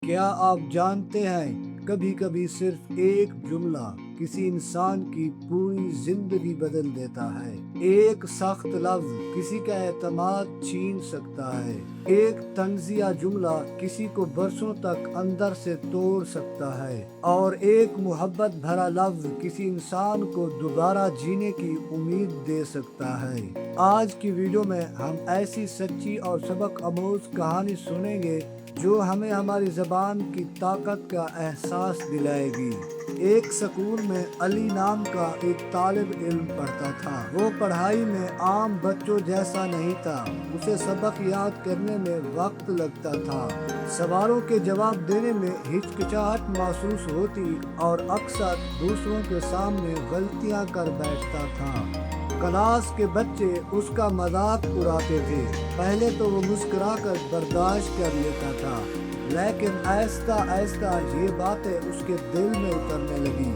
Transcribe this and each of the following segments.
کیا آپ جانتے ہیں کبھی کبھی صرف ایک جملہ کسی انسان کی پوری زندگی بدل دیتا ہے۔ ایک سخت لفظ کسی کا اعتماد چھین سکتا ہے۔ ایک طنزیہ جملہ کسی کو برسوں تک اندر سے توڑ سکتا ہے، اور ایک محبت بھرا لفظ کسی انسان کو دوبارہ جینے کی امید دے سکتا ہے۔ آج کی ویڈیو میں ہم ایسی سچی اور سبق آموز کہانی سنیں گے جو ہمیں ہماری زبان کی طاقت کا احساس دلائے گی۔ ایک سکول میں علی نام کا ایک طالب علم پڑھتا تھا۔ وہ پڑھائی میں عام بچوں جیسا نہیں تھا۔ اسے سبق یاد کرنے میں وقت لگتا تھا، سوالوں کے جواب دینے میں ہچکچاہٹ محسوس ہوتی اور اکثر دوسروں کے سامنے غلطیاں کر بیٹھتا تھا۔ کلاس کے بچے اس کا مذاق اڑاتے تھے۔ پہلے تو وہ مسکرا کر برداشت کر لیتا تھا، لیکن آہستہ آہستہ یہ باتیں اس کے دل میں اترنے لگی۔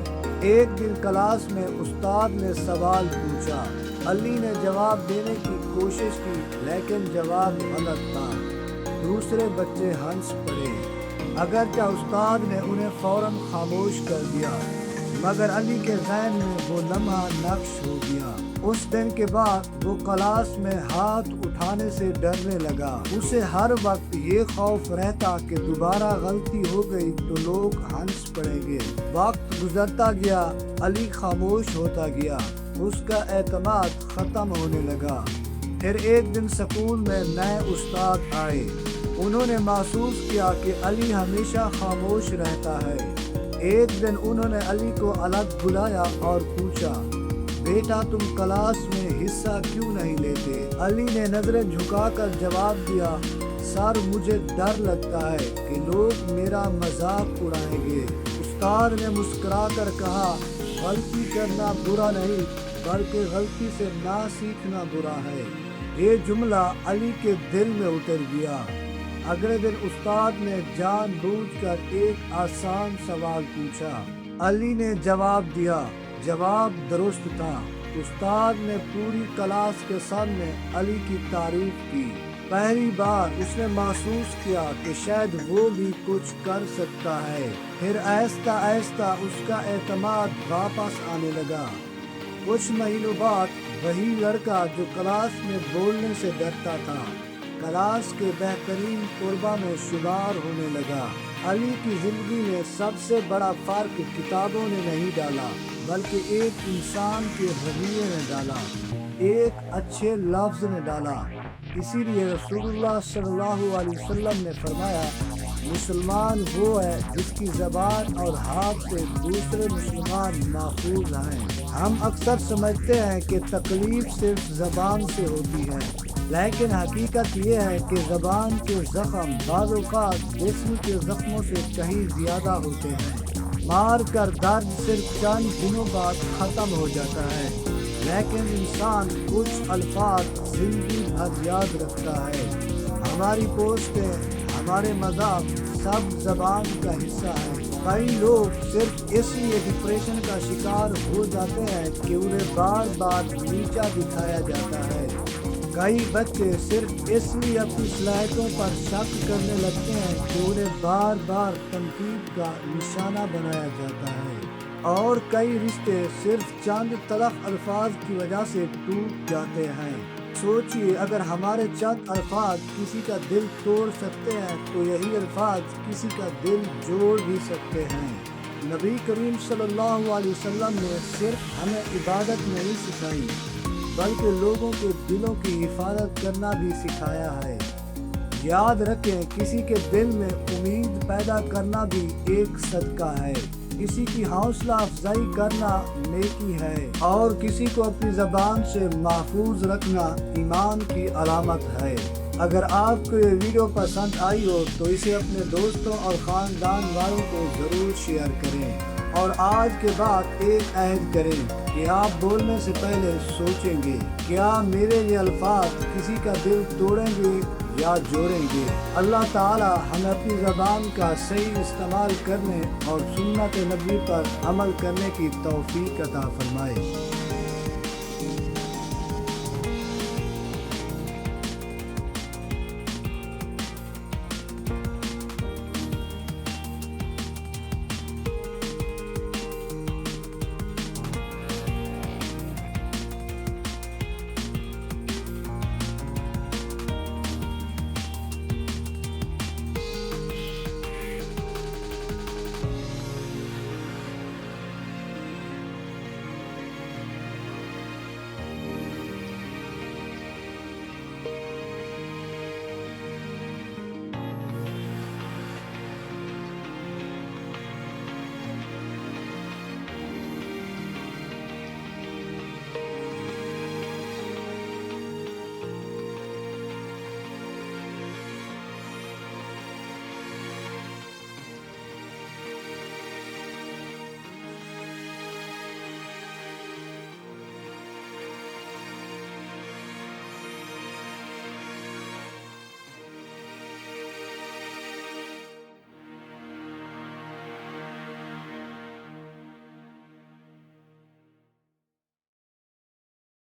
ایک دن کلاس میں استاد نے سوال پوچھا۔ علی نے جواب دینے کی کوشش کی، لیکن جواب غلط تھا۔ دوسرے بچے ہنس پڑے، اگرچہ استاد نے انہیں فوراً خاموش کر دیا، مگر علی کے ذہن میں وہ لمحہ نقش ہو گیا۔ اس دن کے بعد وہ کلاس میں ہاتھ اٹھانے سے ڈرنے لگا۔ اسے ہر وقت یہ خوف رہتا کہ دوبارہ غلطی ہو گئی تو لوگ ہنس پڑیں گے۔ وقت گزرتا گیا، علی خاموش ہوتا گیا، اس کا اعتماد ختم ہونے لگا۔ پھر ایک دن سکول میں نئے استاد آئے۔ انہوں نے محسوس کیا کہ علی ہمیشہ خاموش رہتا ہے۔ ایک دن انہوں نے علی کو الگ بلایا اور پوچھا، بیٹا تم کلاس میں حصہ کیوں نہیں لیتے؟ علی نے نظریں جھکا کر جواب دیا، سر مجھے ڈر لگتا ہے کہ لوگ میرا مذاق اڑائیں گے۔ استاد نے مسکرا کر کہا، غلطی کرنا برا نہیں، بلکہ غلطی سے نہ سیکھنا برا ہے۔ یہ جملہ علی کے دل میں اتر گیا۔ اگلے دن استاد نے جان بوجھ کر ایک آسان سوال پوچھا۔ علی نے جواب دیا، جواب درست تھا۔ استاد نے پوری کلاس کے سامنے علی کی تعریف کی۔ پہلی بار اس نے محسوس کیا کہ شاید وہ بھی کچھ کر سکتا ہے۔ پھر آہستہ آہستہ اس کا اعتماد واپس آنے لگا۔ کچھ مہینوں بعد وہی لڑکا جو کلاس میں بولنے سے ڈرتا تھا، کلاس کے بہترین طلباء میں شمار ہونے لگا۔ علی کی زندگی میں سب سے بڑا فرق کتابوں نے نہیں ڈالا، بلکہ ایک انسان کے رویے نے ڈالا، ایک اچھے لفظ نے ڈالا۔ اسی لیے رسول اللہ صلی اللہ علیہ وسلم نے فرمایا، مسلمان وہ ہے جس کی زبان اور ہاتھ سے دوسرے مسلمان محفوظ ہیں۔ ہم اکثر سمجھتے ہیں کہ تکلیف صرف زبان سے ہوتی ہے، لیکن حقیقت یہ ہے کہ زبان کے زخم بعض اوقات جسم کے زخموں سے کہیں زیادہ ہوتے ہیں۔ مار کر درد صرف چند دنوں بعد ختم ہو جاتا ہے، لیکن انسان کچھ الفاظ زندگی بھر یاد رکھتا ہے۔ ہماری پوسٹیں، ہمارے مذاق سب زبان کا حصہ ہے۔ کئی لوگ صرف اس لیے ڈپریشن کا شکار ہو جاتے ہیں کہ انہیں بار بار نیچا دکھایا جاتا ہے۔ کئی بچے صرف اس لیے اپنی صلاحیتوں پر شک کرنے لگتے ہیں کہ انہیں بار بار تنقید کا نشانہ بنایا جاتا ہے، اور کئی رشتے صرف چند تلخ الفاظ کی وجہ سے ٹوٹ جاتے ہیں۔ سوچئے، اگر ہمارے چند الفاظ کسی کا دل توڑ سکتے ہیں تو یہی الفاظ کسی کا دل جوڑ بھی سکتے ہیں۔ نبی کریم صلی اللہ علیہ وسلم نے صرف ہمیں عبادت نہیں سکھائی، بلکہ لوگوں کے دلوں کی حفاظت کرنا بھی سکھایا ہے۔ یاد رکھیں، کسی کے دل میں امید پیدا کرنا بھی ایک صدقہ ہے، کسی کی حوصلہ افزائی کرنا نیکی ہے، اور کسی کو اپنی زبان سے محفوظ رکھنا ایمان کی علامت ہے۔ اگر آپ کو یہ ویڈیو پسند آئی ہو تو اسے اپنے دوستوں اور خاندان والوں کو ضرور شیئر کریں، اور آج کے بعد ایک عہد کریں کہ آپ بولنے سے پہلے سوچیں گے، کیا میرے یہ الفاظ کسی کا دل توڑیں گے یا جوڑیں گے۔ اللہ تعالی ہمیں اپنی زبان کا صحیح استعمال کرنے اور سنت نبی پر عمل کرنے کی توفیق عطا فرمائے۔